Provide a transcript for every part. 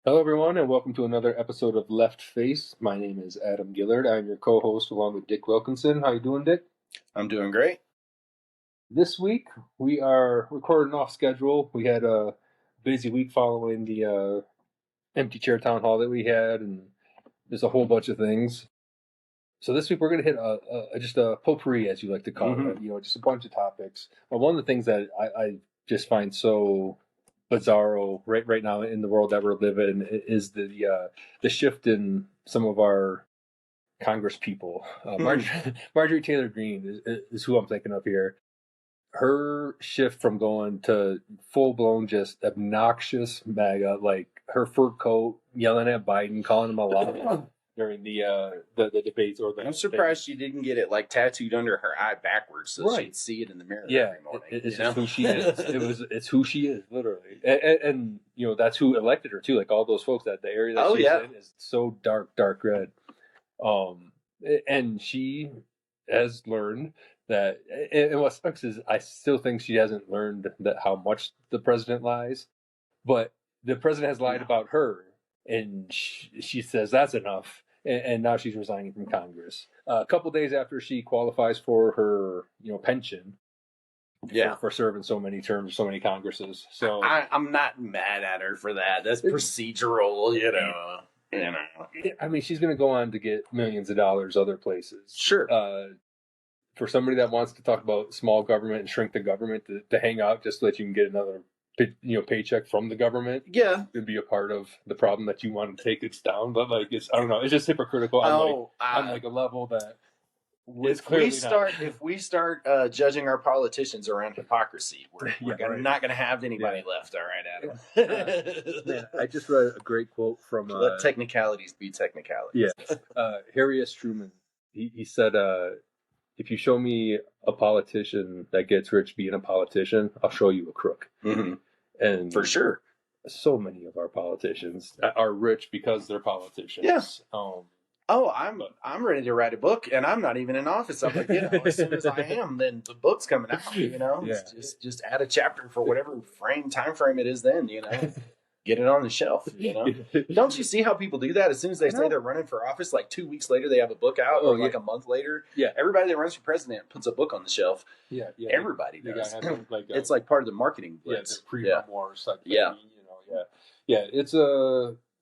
Hello, everyone, and welcome to another episode of Left Face. My name is Adam Gillard. I'm your co-host along with Dick Wilkinson. How you doing, Dick? I'm doing great. This week we are recording off schedule. We had a busy week following the empty chair town hall that we had, and there's a whole bunch of things. So this week we're going to hit just a potpourri, as you like to call it. Just a bunch of topics. But one of the things that I just find so bizarro right now in the world that we're living is the shift in some of our Congress people. Marjorie Taylor Greene is who I'm thinking of here. Her shift from going to full blown just obnoxious MAGA, like her fur coat, yelling at Biden, calling him a liar during the debates or the. I'm surprised she didn't get it like tattooed under her eye backwards so she'd see it in the mirror every morning. It's just who she is. It's who she is, literally, and that's who elected her too. Like all those folks that the area that she's in is so dark red. And she has learned that, and what sucks is I still think she hasn't learned that how much the president lies, but the president has lied about her, and she says that's enough, and now she's resigning from Congress. A couple days after she qualifies for her, pension. For serving so many terms, so many Congresses. So I'm not mad at her for that. That's procedural, I mean, she's going to go on to get millions of dollars other places. Sure. For somebody that wants to talk about small government and shrink the government to hang out just so that you can get another paycheck from the government, it'd be a part of the problem that you want to take it down. But like, I don't know, it's just hypocritical on like a level that if we start judging our politicians around hypocrisy, we're not going to have anybody left. All right, Adam. Man, I just read a great quote from let technicalities be technicalities. Harry S. Truman. He said, if you show me a politician that gets rich being a politician, I'll show you a crook. Mm-hmm. And for sure, so many of our politicians are rich because they're politicians. Yes. I'm ready to write a book, and I'm not even in office. I'm like, as soon as I am, then the book's coming out. Just add a chapter for whatever time frame it is. Then get it on the shelf. Don't you see how people do that? As soon as they say they're running for office, like 2 weeks later they have a book out, or like a month later. Everybody that runs for president puts a book on the shelf. Everybody does. It's like part of the marketing blitz. The pre-memoirs.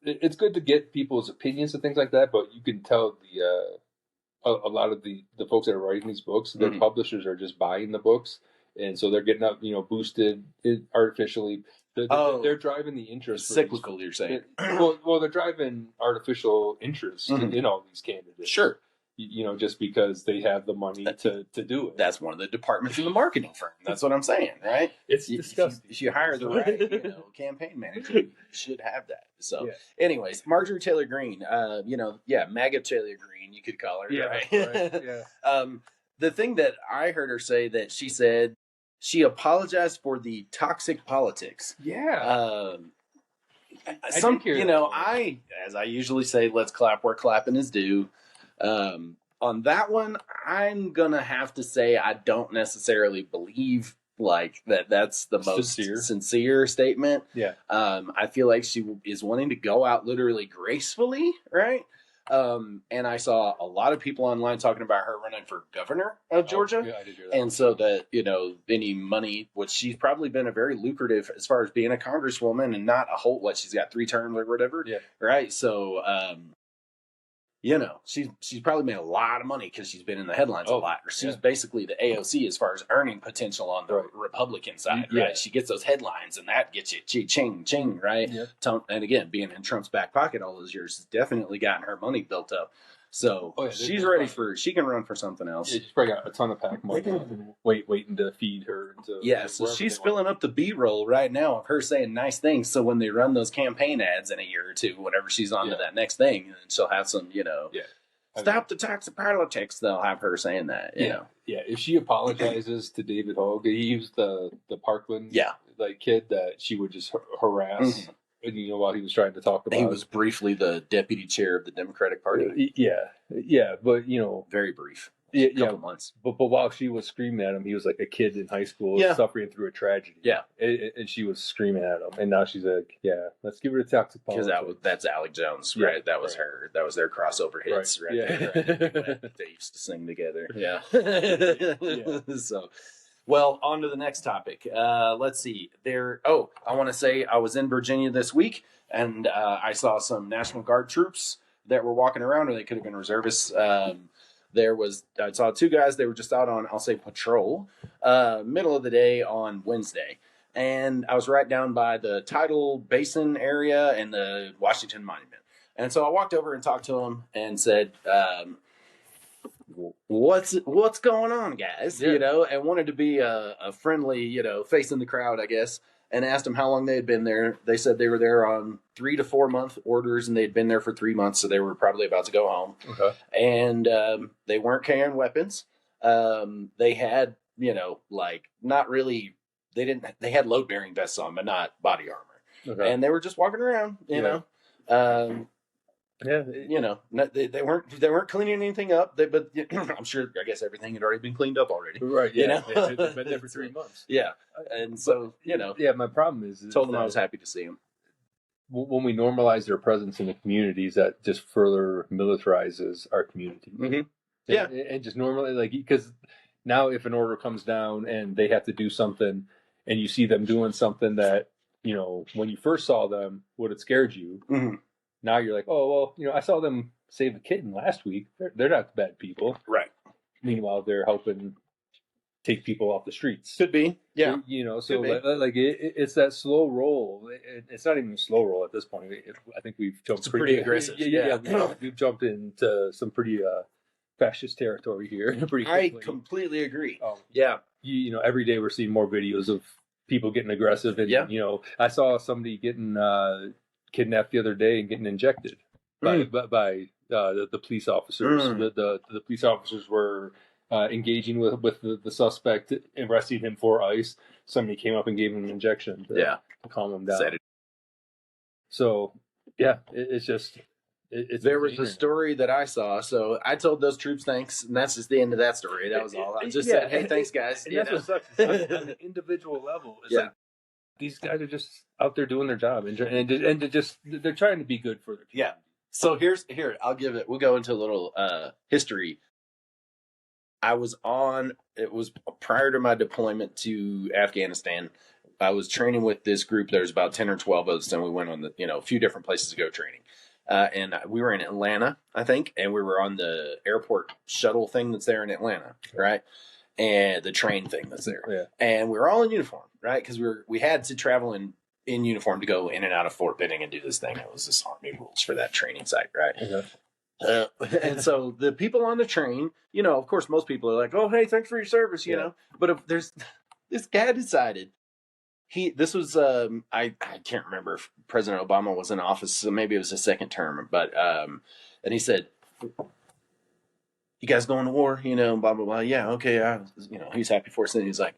It's good to get people's opinions and things like that, but you can tell a lot of the folks that are writing these books, their publishers are just buying the books, and so they're getting up, boosted artificially. They're driving the interest. Cyclical, you're saying? Well, they're driving artificial interest in all these candidates. Sure. Just because they have the money to do it. That's one of the departments of the marketing firm. That's what I'm saying, right? It's disgusting. If you hire the right, campaign manager, you should have that. So, anyways, Marjorie Taylor Greene, MAGA Taylor Greene, you could call her, right? The thing that I heard her say that she said she apologized for the toxic politics. As I usually say, let's clap where clapping is due. On that one, I'm gonna have to say I don't necessarily believe like that's the most sincere statement. I feel like she is wanting to go out literally gracefully, right? And I saw a lot of people online talking about her running for governor of Georgia. I did hear that. And so that, any money, which she's probably been a very lucrative as far as being a congresswoman and not a whole, she's got 3 terms or whatever. Right. So, she's probably made a lot of money because she's been in the headlines a lot. She's basically the AOC as far as earning potential on the Republican side, right? She gets those headlines, and that gets you ching, right? And again, being in Trump's back pocket all those years has definitely gotten her money built up. So she's ready she can run for something else. She's probably got a ton of PAC money waiting to feed her. So she's filling up the B-roll right now of her saying nice things. So when they run those campaign ads in a year or two, whenever she's on to that next thing, and she'll have some, stop the toxic politics. They'll have her saying that. If she apologizes to David Hogue, he used the Parkland kid that she would just harass. While he was trying to talk about, he was briefly the deputy chair of the Democratic Party. But very brief. couple months. But while she was screaming at him, he was like a kid in high school suffering through a tragedy. Yeah. And she was screaming at him. And now she's like, let's give her a toxic politics. Because that's Alec Jones, right? That was her. That was their crossover hits, right? There. They used to sing together. Yeah. So, well, on to the next topic. Let's see. I want to say I was in Virginia this week, and I saw some National Guard troops that were walking around, or they could have been reservists. I saw two guys. They were just out on, I'll say, patrol, middle of the day on Wednesday. And I was right down by the Tidal Basin area and the Washington Monument. And so I walked over and talked to them and said, what's going on, guys? And wanted to be a friendly, face in the crowd, I guess. And asked them how long they had been there. They said they were there on 3 to 4 month orders, and they'd been there for 3 months, so they were probably about to go home. Okay. And they weren't carrying weapons. They had, not really. They had load bearing vests on, but not body armor. Okay. And they were just walking around, you know. They weren't cleaning anything up. But I'm sure, I guess everything had already been cleaned up already. Right. Yeah. They've been there for 3 months. Yeah. And so, Yeah, my problem is told them I was happy to see them. When we normalize their presence in the communities, that just further militarizes our community. Mm-hmm. Yeah. And just normally, because now if an order comes down and they have to do something and you see them doing something that, when you first saw them would have scared you. Mm-hmm. Now you're like, oh, well, I saw them save a kitten last week. They're not bad people. Right. Meanwhile, they're helping take people off the streets. Could be. Yeah. So it's that slow roll. It's not even a slow roll at this point. I think we've jumped it's pretty aggressive. We've jumped into some pretty fascist territory here. Pretty quickly. I completely agree. Every day we're seeing more videos of people getting aggressive. And, I saw somebody getting kidnapped the other day and getting injected by the police officers. The police officers were engaging with the suspect, arresting him for ICE. Somebody came up and gave him an injection to calm him down. So, it's just... There was a story that I saw, so I told those troops thanks, and that's just the end of that story. That was all. I just said, hey, thanks, guys. And that's what sucks. On an individual level. It's like, these guys are just out there doing their job, and they're trying to be good for their community. Yeah. So I'll give it. We'll go into a little history. It was prior to my deployment to Afghanistan. I was training with this group. There was about 10 or 12 of us, and we went on a few different places to go training. And we were in Atlanta, I think, and we were on the airport shuttle thing that's there in Atlanta, right? And the train thing that's there. Yeah. And we were all in uniform, right? Because we had to travel in uniform to go in and out of Fort Benning and do this thing. It was this Army rules for that training site, right? Okay. And so the people on the train, of course, most people are like, oh, hey, thanks for your service, you know. But if there's this guy decided, this was, I can't remember if President Obama was in office, so maybe it was his second term, but, and he said, you guys going to war, blah, blah, blah. Yeah, okay. He's happy for us. And he's like,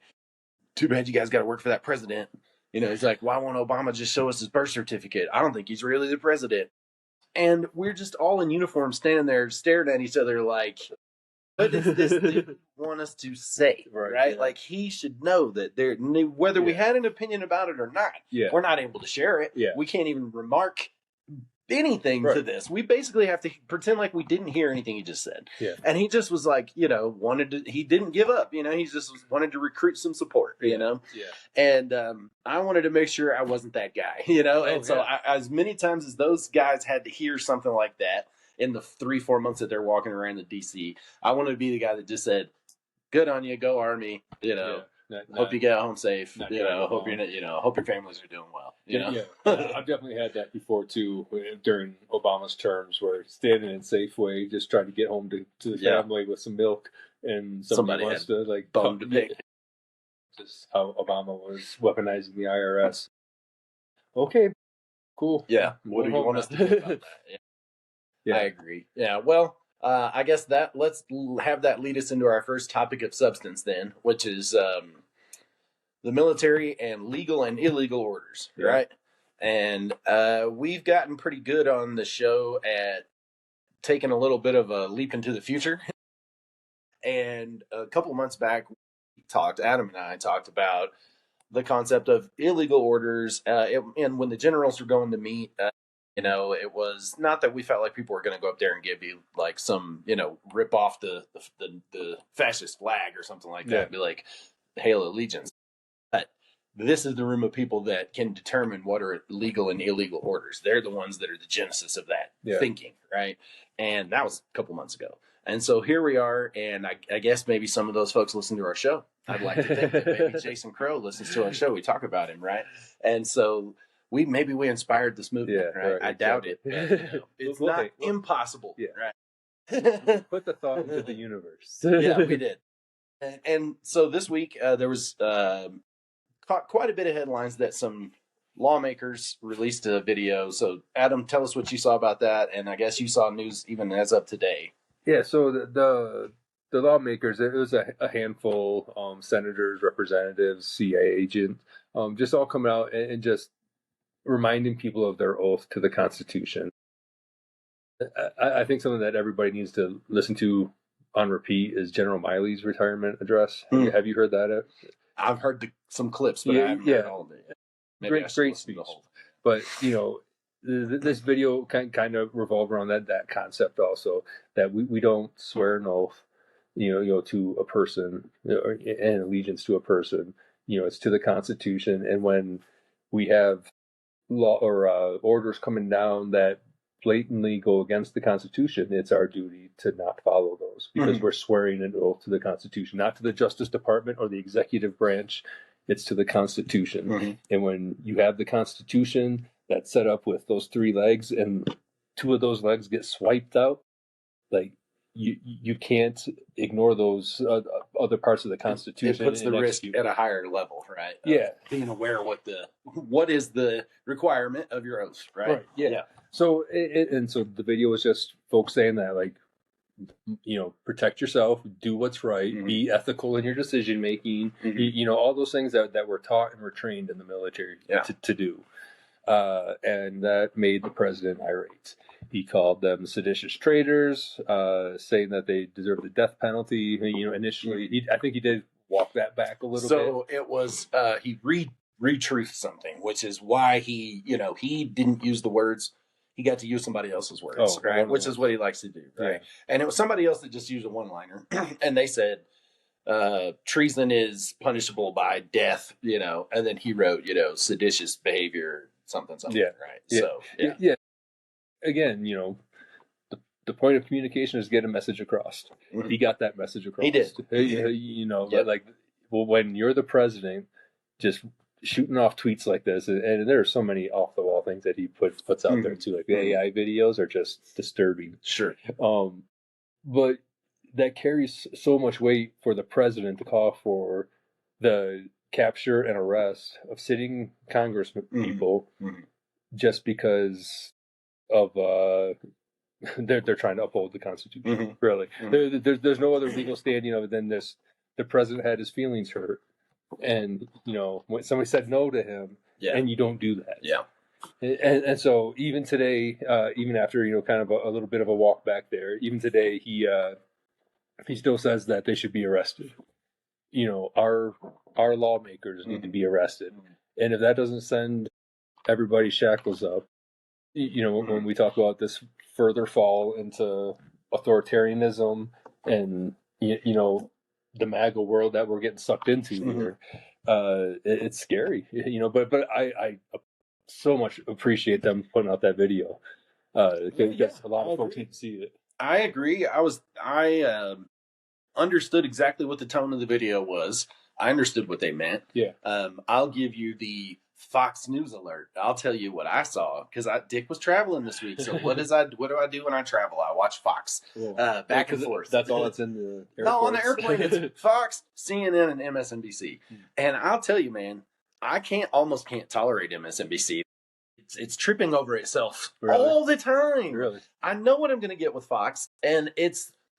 too bad you guys got to work for that president. He's like, why won't Obama just show us his birth certificate? I don't think he's really the president. And we're just all in uniform standing there staring at each other like, what does this dude want us to say, right? Yeah. Like, he should know that whether we had an opinion about it or not, we're not able to share it. Yeah. We can't even remark anything to this. We basically have to pretend like we didn't hear anything he just said. Yeah. And he just was like, he didn't give up, he just wanted to recruit some support, Yeah. And I wanted to make sure I wasn't that guy, so as many times as those guys had to hear something like that in the 3-4 months that they're walking around in DC, I wanted to be the guy that just said, good on you, go Army, hope you get home safe. Hope hope your families are doing well. I've definitely had that before too, during Obama's terms, where standing in Safeway, just trying to get home to the family with some milk, and somebody wants to bone to pick. Just how Obama was weaponizing the IRS. Okay, cool. Yeah, what do you want us to do about that? Yeah. I agree. Yeah, well. I guess let's have that lead us into our first topic of substance then, which is the military and legal and illegal orders, right? And we've gotten pretty good on the show at taking a little bit of a leap into the future And a couple of months back, Adam and I talked about the concept of illegal orders. And when the generals were going to meet, it was not that we felt like people were going to go up there and give you like some, rip off the fascist flag or something like that, and be like, hail allegiance. But this is the room of people that can determine what are legal and illegal orders. They're the ones that are the genesis of that thinking, right? And that was a couple months ago. And so here we are, and I guess maybe some of those folks listen to our show. I'd like to think that maybe Jason Crow listens to our show. We talk about him, right? And so we inspired this movement, right? I doubt it. But, it's not impossible, right? Put the thought into the universe. Yeah, we did. And so this week there was quite a bit of headlines that some lawmakers released a video. So Adam, tell us what you saw about that, and I guess you saw news even as of today. Yeah, so the lawmakers, it was a handful, senators, representatives, CIA agents, just all coming out and just reminding people of their oath to the Constitution. I think something that everybody needs to listen to on repeat is General Miley's retirement address. Have you heard that? I've heard some clips, but I haven't heard all of it. Maybe great speech. But, this video kind of revolved around that concept also, that we don't swear an oath, to a person and allegiance to a person. It's to the Constitution. And when we have law or orders coming down that blatantly go against the Constitution, it's our duty to not follow those, because we're swearing an oath to the Constitution, not to the Justice Department or the executive branch. It's to the Constitution. And when you have the Constitution that's set up with those three legs, and two of those legs get swiped out, like you can't ignore those other parts of the Constitution. It puts the risk at a higher level, right? Being aware of what is the requirement of your oath, right? Yeah. So so the video was just folks saying that, like, protect yourself, do what's right, be ethical in your decision making, all those things that we're taught and we're trained in the military to do. And that made the president irate. He called them seditious traitors, saying that they deserve the death penalty. Initially, I think he did walk that back a little bit. So it was, he retruthed something, which is why he didn't use the words. He got to use somebody else's words, right? Which is what he likes to do, right? Yeah. And it was somebody else that just used a one-liner, and they said, treason is punishable by death, and then he wrote, seditious behavior, something, right? So, yeah. Again, the point of communication is get a message across. He got that message across. He did. Like, when you're the president, just shooting off tweets like this, and there are so many off the wall things that he puts out there too, like the AI videos are just disturbing. Sure. But that carries so much weight for the president to call for the capture and arrest of sitting congressmen people just because of they're trying to uphold the Constitution. Really, there's no other legal standing other than this. The president had his feelings hurt. And, when somebody said no to him, and you don't do that. Yeah. And so even today, even after, kind of a little bit of a walk back there, even today, he still says that they should be arrested. Our lawmakers need to be arrested. And if that doesn't send everybody's shackles up, when we talk about this further fall into authoritarianism and, the MAGA world that we're getting sucked into here, it's scary, but I so much appreciate them putting out that video. Because a lot of folks need to see it. I agree. I understood exactly what the tone of the video was. I understood what they meant. Yeah. I'll give you the Fox News alert. I'll tell you what I saw, because Dick was traveling this week. So what do I do when I travel? I watch Fox back and forth. That's all that's in the airport. No, on the airplane it's Fox, CNN, and MSNBC. And I'll tell you, man, I almost can't tolerate MSNBC. It's tripping over itself all the time. Really, I know what I'm going to get with Fox, and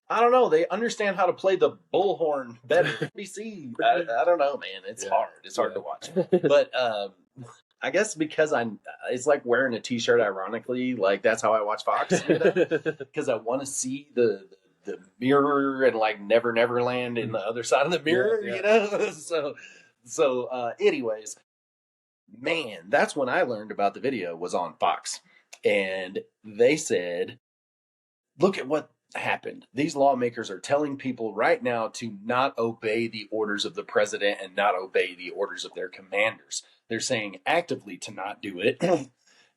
I don't know. They understand how to play the bullhorn better. NBC, I don't know, man. It's hard. It's hard to watch. But I guess because it's like wearing a T-shirt. Ironically, like that's how I watch Fox, because I want to see the the mirror and like Never Never Land in the other side of the mirror, you know? Anyways, man, that's when I learned about the video was on Fox. And they said, look at what happened. These lawmakers are telling people right now to not obey the orders of the president and not obey the orders of their commanders. They're saying actively to not do it.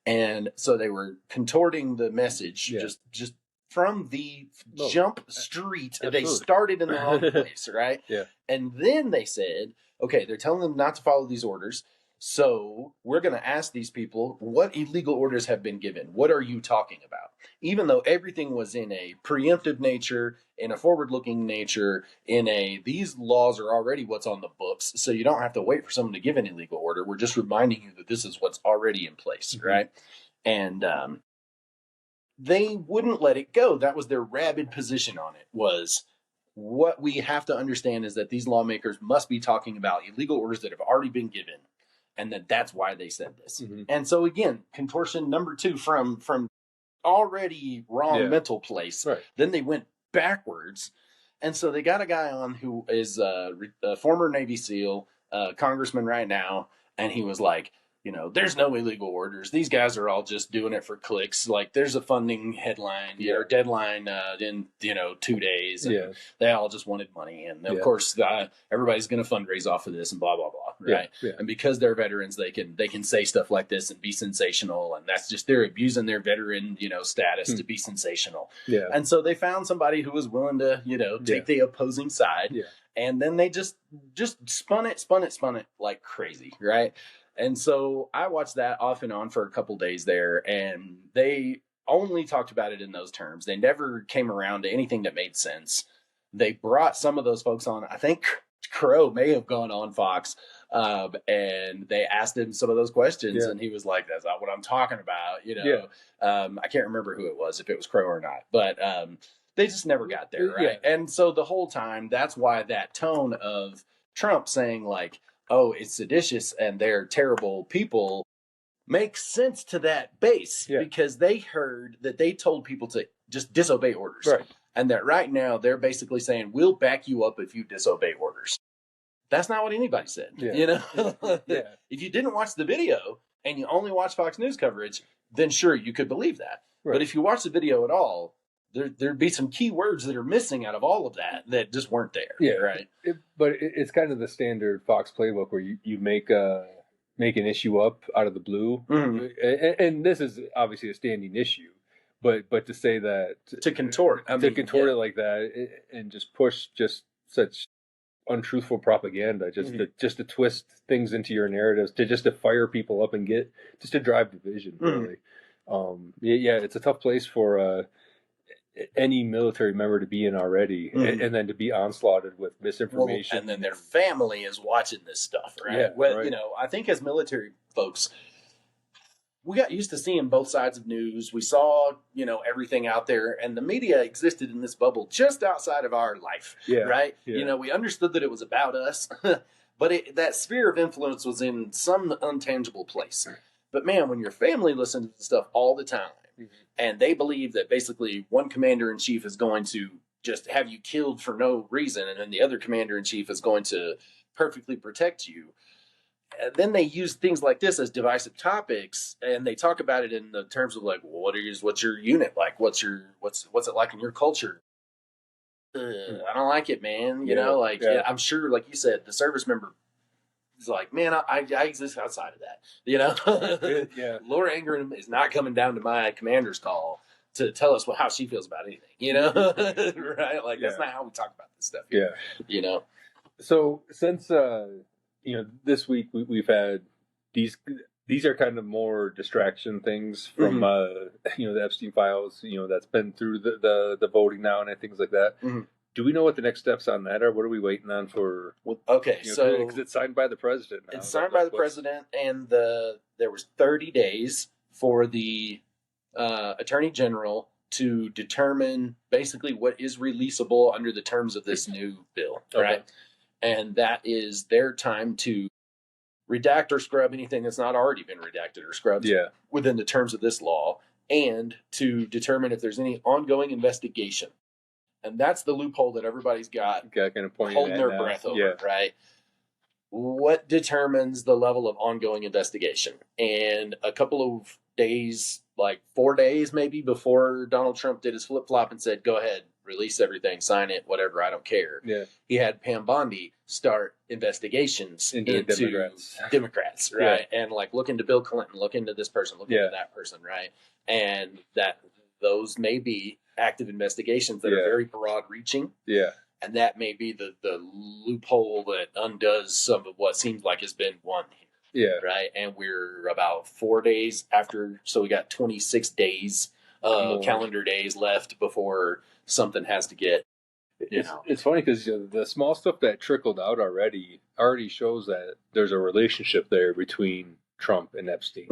And so they were contorting the message just from the jump street. Absolutely. They started in the wrong place, right? Yeah. And then they said, okay, they're telling them not to follow these orders. So we're going to ask these people, what illegal orders have been given? What are you talking about? Even though everything was in a preemptive nature, in a forward-looking nature, these laws are already what's on the books, so you don't have to wait for someone to give an illegal order. We're just reminding you that this is what's already in place, right? And they wouldn't let it go. That was their rabid position on it, was what we have to understand is that these lawmakers must be talking about illegal orders that have already been given, and that's why they said this. And so again, contortion number 2 from already wrong mental place. Right. Then they went backwards. And so they got a guy on who is a former Navy SEAL, congressman right now. And he was like, you know, there's no illegal orders. These guys are all just doing it for clicks. Like there's a funding headline or deadline in, 2 days. And they all just wanted money. And of course, everybody's going to fundraise off of this and blah, blah, blah. Right. Yeah. And because they're veterans, they can say stuff like this and be sensational. And that's just, they're abusing their veteran, status to be sensational. Yeah. And so they found somebody who was willing to, take the opposing side. Yeah. And then they just spun it like crazy. Right. And so I watched that off and on for a couple days there, and they only talked about it in those terms. They never came around to anything that made sense. They brought some of those folks on. I think Crow may have gone on Fox, and they asked him some of those questions, and he was like, that's not what I'm talking about. I can't remember who it was, if it was Crow or not, but they just never got there, right? Yeah. And so the whole time, that's why that tone of Trump saying like, oh, it's seditious and they're terrible people makes sense to that base because they heard that they told people to just disobey orders. Right. And that right now they're basically saying, we'll back you up if you disobey orders. That's not what anybody said. Yeah. If you didn't watch the video and you only watch Fox News coverage, then sure, you could believe that. Right. But if you watch the video at all, there'd be some key words that are missing out of all of that just weren't there. Yeah, right. But it's kind of the standard Fox playbook where you make an issue up out of the blue, and this is obviously a standing issue. But to say that to contort it like that and just push just such untruthful propaganda, just to twist things into your narratives, to fire people up and to drive division. Really, it's a tough place for any military member to be in already, and then to be onslaughted with misinformation. Well, and then their family is watching this stuff, right? Yeah, right. I think as military folks, we got used to seeing both sides of news. We saw, everything out there, and the media existed in this bubble just outside of our life, right? Yeah. We understood that it was about us, but that sphere of influence was in some untangible place. But man, when your family listens to stuff all the time, and they believe that basically one commander-in-chief is going to just have you killed for no reason, and then the other commander-in-chief is going to perfectly protect you. And then they use things like this as divisive topics, and they talk about it in the terms of like, well, what's your unit like? What's it like in your culture? I don't like it, man. I'm sure, like you said, the service member is like, man, I exist outside of that. Laura Ingraham is not coming down to my commander's call to tell us how she feels about anything, right? Like, that's not how we talk about this stuff here, So since, this week we've had these are kind of more distraction things from, the Epstein files, that's been through the voting now and things like that. Mm-hmm. Do we know what the next steps on that are? What are we waiting on for? Well, okay, because it's signed by the president now. It's signed by the president, and there was 30 days for the attorney general to determine basically what is releasable under the terms of this new bill, right? And that is their time to redact or scrub anything that's not already been redacted or scrubbed within the terms of this law, and to determine if there's any ongoing investigation. And that's the loophole that everybody's got kind of holding their breath over, right? What determines the level of ongoing investigation? And a couple of days, like 4 days maybe, before Donald Trump did his flip-flop and said, go ahead, release everything, sign it, whatever, I don't care. Yeah. He had Pam Bondi start investigations into Democrats, right? Yeah. And like look into Bill Clinton, look into this person, look into that person, right? And that those may be active investigations that are very broad reaching. Yeah. And that may be the loophole that undoes some of what seems like has been won here. Yeah. Right. And we're about 4 days after. So we got 26 days, calendar days left before something has to get. It's funny because the small stuff that trickled out already shows that there's a relationship there between Trump and Epstein.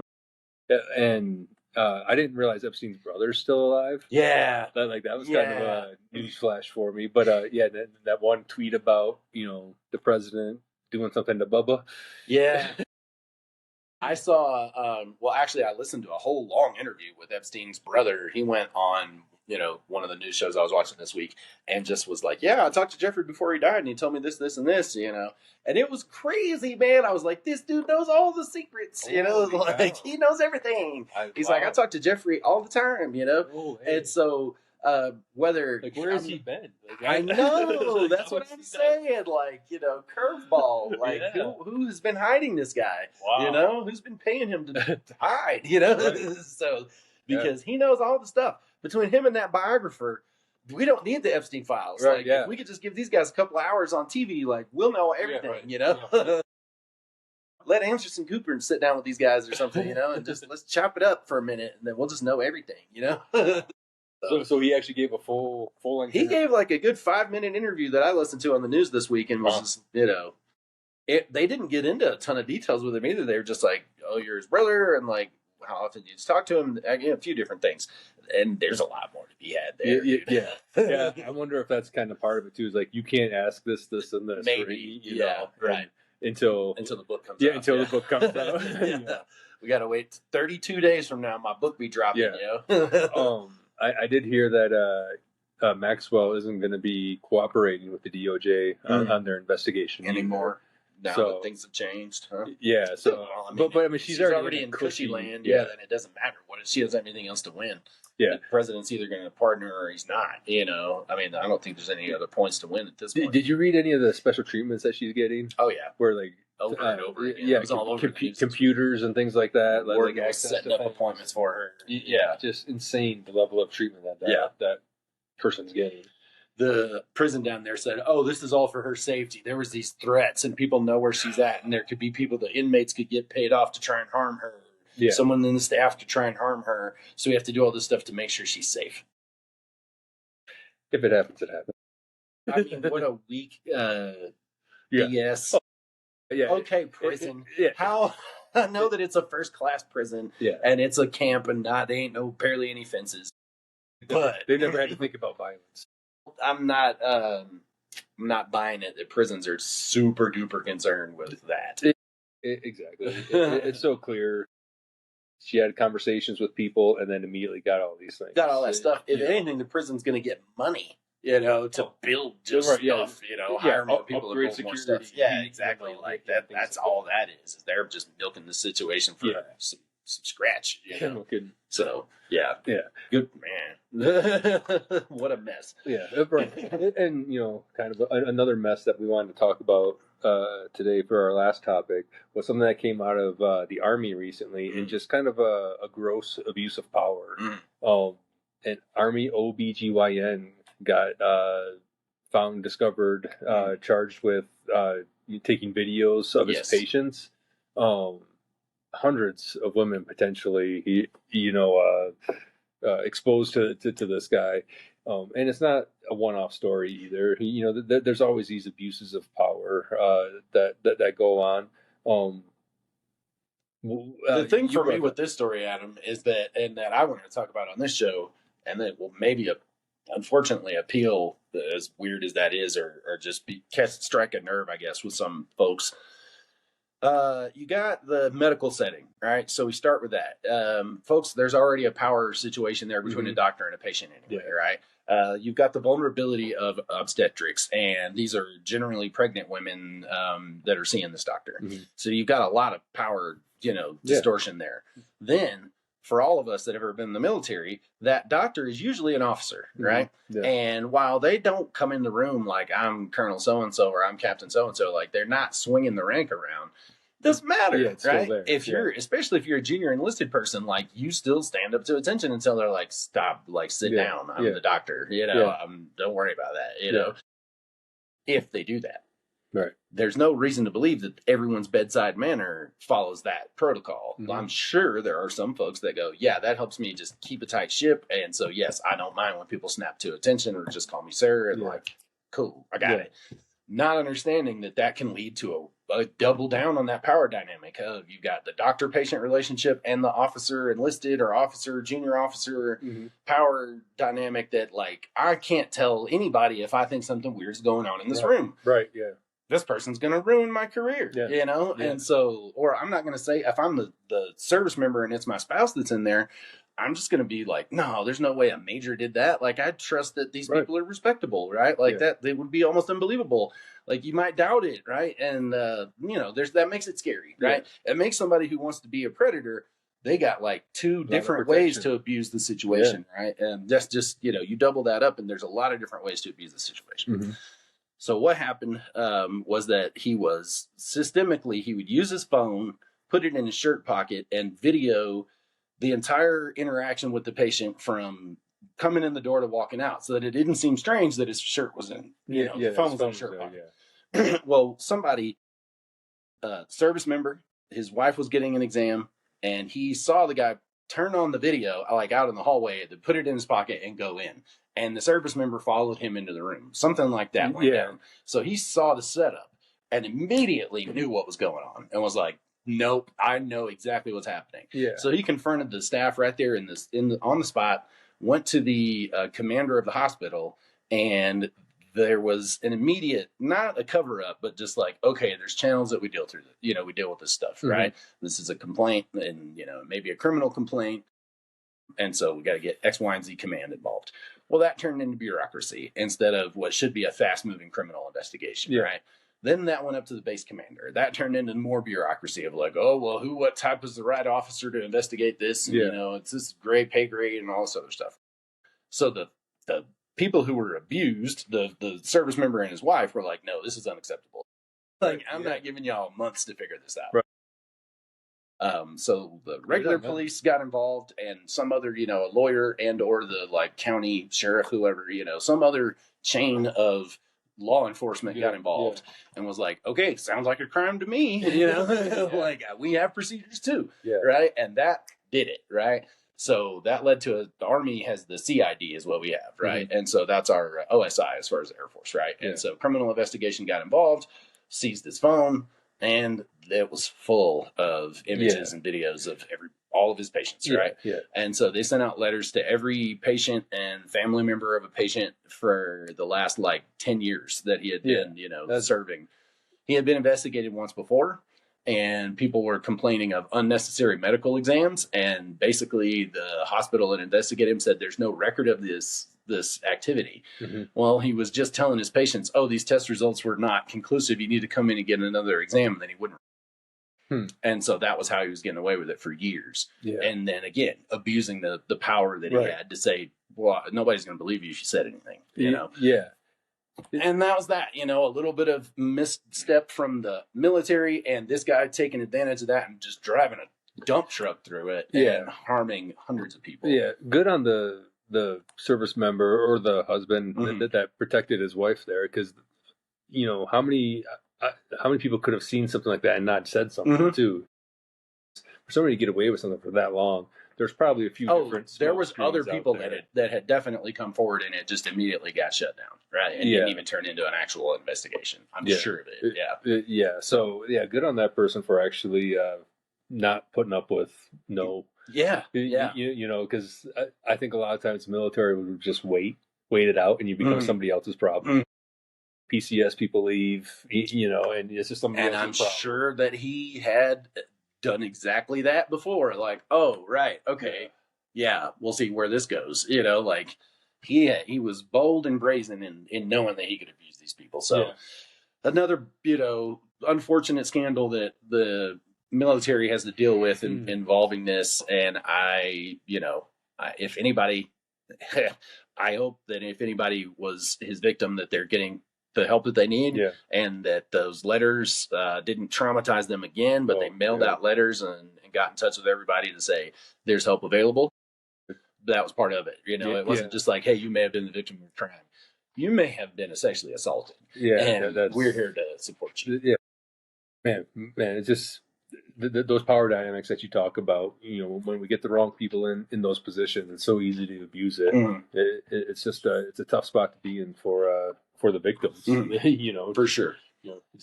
And I didn't realize Epstein's brother's still alive. Yeah. That was kind of a news flash for me. But that one tweet about, the president doing something to Bubba. Yeah. I saw, actually, I listened to a whole long interview with Epstein's brother. He went on, one of the news shows I was watching this week and just was like, yeah, I talked to Jeffrey before he died and he told me this, this, and this, and it was crazy, man. I was like, this dude knows all the secrets, he knows everything. He's like, I talk to Jeffrey all the time, and so whether where has he been? I know that's what I'm saying. Curveball. Who has been hiding this guy? Wow. Who's been paying him to hide? Right. So because he knows all the stuff between him and that biographer. We don't need the Epstein files. Right, if we could just give these guys a couple of hours on TV, we'll know everything. Let Anderson Cooper sit down with these guys or something, and just let's chop it up for a minute, and then we'll just know everything, So he actually gave a full length. He gave a good 5-minute interview that I listened to on the news this week, and was just, they didn't get into a ton of details with him either. They were just like, oh, you're his brother, and how often did you talk to him? A few different things, and there's a lot more to be had there. Yeah. I wonder if that's kind of part of it too. Is you can't ask this, and this. Maybe, right. Until the book comes out. Until the book comes out. We got to wait 32 days from now. My book be dropping. I did hear that Maxwell isn't going to be cooperating with the DOJ on their investigation anymore. Now that things have changed, huh? Yeah. So, but she's already in cushy land. Yeah. Then it doesn't matter she doesn't have anything else to win. Yeah. The president's either going to partner or he's not. I don't think there's any other points to win at this point. Did you read any of the special treatments that she's getting? Oh yeah. Where over and over again. Yeah, it was all over computers and things like that. Setting up appointments for her. Yeah, just insane the level of treatment that person's getting. The prison down there said, oh, this is all for her safety. There was these threats and people know where she's at, and there could be the inmates could get paid off to try and harm her. Yeah. Someone in the staff to try and harm her. So we have to do all this stuff to make sure she's safe. If it happens, it happens. I mean, what a weak BS. Yeah. Okay, prison. How? I know that it's a first-class prison, and it's a camp, and they ain't barely any fences. But they never had to think about violence. I'm not buying it that prisons are super duper concerned with that. Exactly. It's so clear. She had conversations with people and then immediately got all these things. Got all that stuff. If anything, the prison's going to get money, to build stuff, hire more people to build more stuff. Yeah, exactly. That's all that is. They're just milking the situation for some scratch, So, yeah. Good man. What a mess. Yeah. And, kind of another mess that we wanted to talk about today for our last topic was something that came out of the Army recently, and just kind of a gross abuse of power. An Army OBGYN got discovered, charged with taking videos of his patients. Hundreds of women potentially, exposed to this guy. And it's not a one-off story either. There's always these abuses of power that go on. The thing for me with this story, Adam, is that I wanted to talk about on this show, and that will maybe unfortunately appeal, as weird as that is, or just strike a nerve, I guess, with some folks. You got the medical setting, right? So we start with that. Folks, there's already a power situation there between a doctor and a patient anyway, right? You've got the vulnerability of obstetrics, and these are generally pregnant women that are seeing this doctor. So you've got a lot of power, distortion there. Then, for all of us that have ever been in the military, that doctor is usually an officer, right? Yeah. And while they don't come in the room like I'm Colonel so-and-so or I'm Captain so-and-so, like they're not swinging the rank around. Doesn't matter, right? If you're, especially if you're a junior enlisted person, like you still stand up to attention until they're like, stop, like sit down. I'm the doctor, don't worry about that, know, if they do that. Right. There's no reason to believe that everyone's bedside manner follows that protocol. I'm sure there are some folks that go, yeah, that helps me just keep a tight ship. And so, yes, I don't mind when people snap to attention or just call me sir. And like, cool, I got it. Not understanding that can lead to a double down on that power dynamic of you got the doctor-patient relationship and the officer enlisted or officer, junior officer power dynamic that like, I can't tell anybody if I think something weird's going on in this room. Right, yeah. This person's going to ruin my career, And so, or I'm not going to say if I'm the service member and it's my spouse that's in there, I'm just going to be like, no, there's no way a major did that. Like, I trust that these people are respectable, right? Like that, they would be almost unbelievable. Like you might doubt it, right? And, that makes it scary, right? It makes somebody who wants to be a predator, they got like two different ways to abuse the situation, right? And that's just, you double that up and there's a lot of different ways to abuse the situation. So what happened was that he would use his phone, put it in his shirt pocket, and video the entire interaction with the patient from coming in the door to walking out, so that it didn't seem strange that his shirt was in, the phone was in his shirt pocket. Well, somebody, service member, his wife was getting an exam, and he saw the guy turn on the video, like out in the hallway, to put it in his pocket and go in. And the service member followed him into the room. Something like that went down. So he saw the setup and immediately knew what was going on and was like, nope, I know exactly what's happening. So he confronted the staff right there on the spot, went to the commander of the hospital, and there was an immediate, not a cover up, but just like, okay, there's channels that we deal through, we deal with this stuff, right? This is a complaint and, maybe a criminal complaint. And so we got to get X, Y, and Z command involved. Well, that turned into bureaucracy instead of what should be a fast-moving criminal investigation, right? Then that went up to the base commander. That turned into more bureaucracy of like, oh, well, what type is the right officer to investigate this? And, it's this gray pay grade and all this other stuff. So the people who were abused, the service member and his wife were like, no, this is unacceptable. Like, I'm not giving y'all months to figure this out. Right. So the regular police got involved and some other, a lawyer and or the like county sheriff, whoever, some other chain of law enforcement got involved and was like, okay, sounds like a crime to me. Like we have procedures too. Right. And that did it. Right. So that led to the Army has the CID is what we have. Right. And so that's our OSI as far as the Air Force. Right. And so criminal investigation got involved, seized his phone, and it was full of images and videos of all of his patients, right? And so they sent out letters to every patient and family member of a patient for the last like 10 years that he had been, serving. He had been investigated once before, and people were complaining of unnecessary medical exams. And basically the hospital that investigated him said there's no record of this activity. Well, he was just telling his patients, oh, these test results were not conclusive. You need to come in and get another exam. And then he wouldn't. And so that was how he was getting away with it for years. And then again, abusing the power that he had to say, well, nobody's going to believe you if you said anything, And that was that, a little bit of misstep from the military and this guy taking advantage of that and just driving a dump truck through it and harming hundreds of people. Good on the service member or the husband that protected his wife there, because how many people could have seen something like that and not said something too. For somebody to get away with something for that long, there's probably a few different. There was other people that had definitely come forward and it just immediately got shut down, right? And didn't even turn into an actual investigation. I'm sure of it. So good on that person for actually not putting up with because I think a lot of times the military would just wait it out and you become somebody else's problem. PCS people leave, and it's just somebody else's problem. And I'm sure that he had done exactly that before. Like, oh, right, okay, we'll see where this goes. Like he was bold and brazen in knowing that he could abuse these people. So another, unfortunate scandal that the military has to deal with involving this. And if anybody, I hope that if anybody was his victim, that they're getting the help that they need, and that those letters didn't traumatize them again, but they mailed out letters and got in touch with everybody to say there's help available. That was part of it. It wasn't just like, hey, you may have been the victim of a crime. You may have been sexually assaulted. And we're here to support you. Yeah. Man, it's just those power dynamics that you talk about, when we get the wrong people in those positions, it's so easy to abuse it. It's just it's a tough spot to be in for the victims, For sure.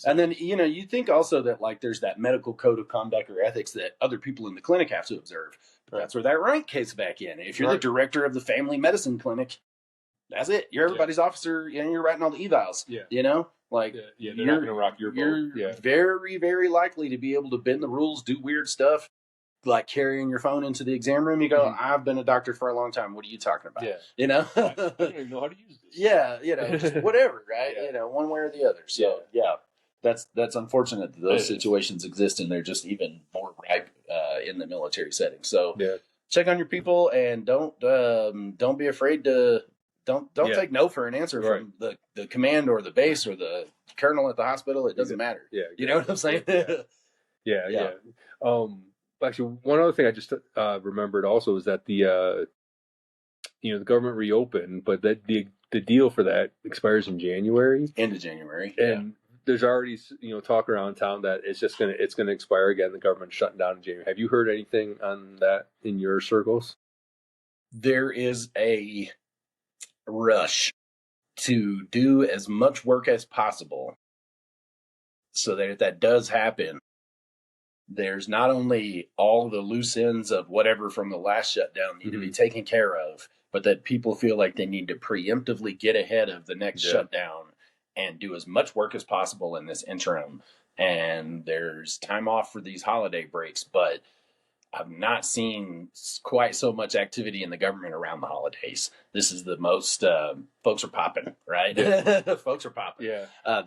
And then, you think also that like there's that medical code of conduct or ethics that other people in the clinic have to observe. But that's where that rank kicks back in. If you're the director of the family medicine clinic, that's it. You're everybody's officer, and you're writing all the evals. Like they're not going to rock your boat. You're very, very likely to be able to bend the rules, do weird stuff, like carrying your phone into the exam room. You go, I've been a doctor for a long time. What are you talking about? I don't even know how to use this. Just whatever, right? One way or the other. So that's unfortunate that those situations exist, and they're just even more ripe in the military setting. So check on your people, and don't be afraid to. Don't take no for an answer from the command or the base or the colonel at the hospital. It doesn't matter. You know what I'm saying? Actually, one other thing I just remembered also is that the government reopened, but that the deal for that expires in January. End of January. And there's already talk around town that it's gonna expire again. The government's shutting down in January. Have you heard anything on that in your circles? There is a rush to do as much work as possible so that if that does happen, there's not only all the loose ends of whatever from the last shutdown need to be taken care of, but that people feel like they need to preemptively get ahead of the next shutdown and do as much work as possible in this interim. And there's time off for these holiday breaks, but I've not seen quite so much activity in the government around the holidays. This is the most folks are popping, right? Folks are popping.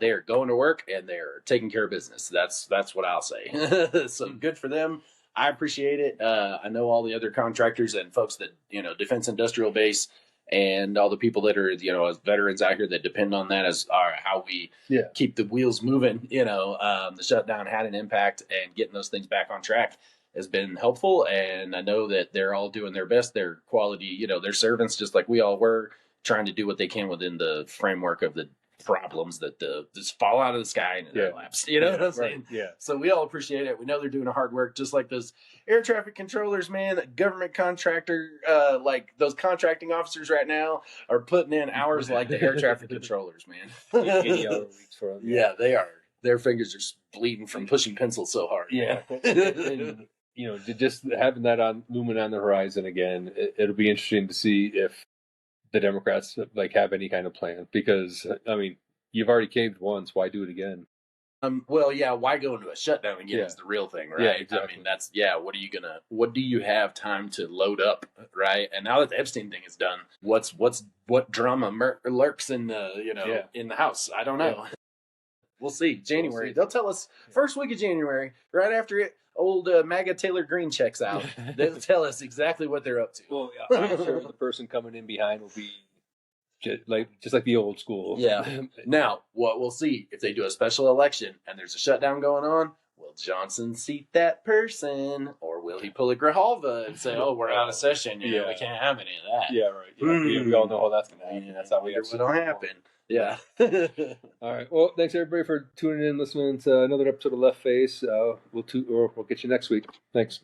They're going to work and they're taking care of business. That's what I'll say. So good for them. I appreciate it. I know all the other contractors and folks that Defense Industrial Base and all the people that are as veterans out here that depend on that as how we keep the wheels moving. The shutdown had an impact, and getting those things back on track has been helpful, and I know that they're all doing their best. Their quality, they're servants just like we all were, trying to do what they can within the framework of the problems that just fall out of the sky into their laps. You know what I'm saying? So we all appreciate it. We know they're doing hard work, just like those air traffic controllers, man, that government contractor, like those contracting officers right now are putting in hours like the air traffic controllers, man. 80 hour weeks for them. They are. Their fingers are bleeding from pushing pencils so hard. And, just having that looming on the horizon again, it'll be interesting to see if the Democrats have any kind of plan, because you've already caved once. Why do it again? Why go into a shutdown again is the real thing, right? Exactly. What do you have time to load up, right? And now that the Epstein thing is done, what drama lurks in the in the house? I don't know. We'll see. January. They'll tell us first week of January, right after it. Old MAGA Taylor Greene checks out. They'll tell us exactly what they're up to. Well, I'm sure the person coming in behind will be just like the old school. Now, what we'll see if they do a special election and there's a shutdown going on, will Johnson seat that person, or will he pull a Grijalva and say, "Oh, we're out of session. We can't have any of that." We all know how that's going to happen. That's how it'll happen. All right. Well, thanks everybody for tuning in, listening to another episode of Left Face. We'll get you next week. Thanks.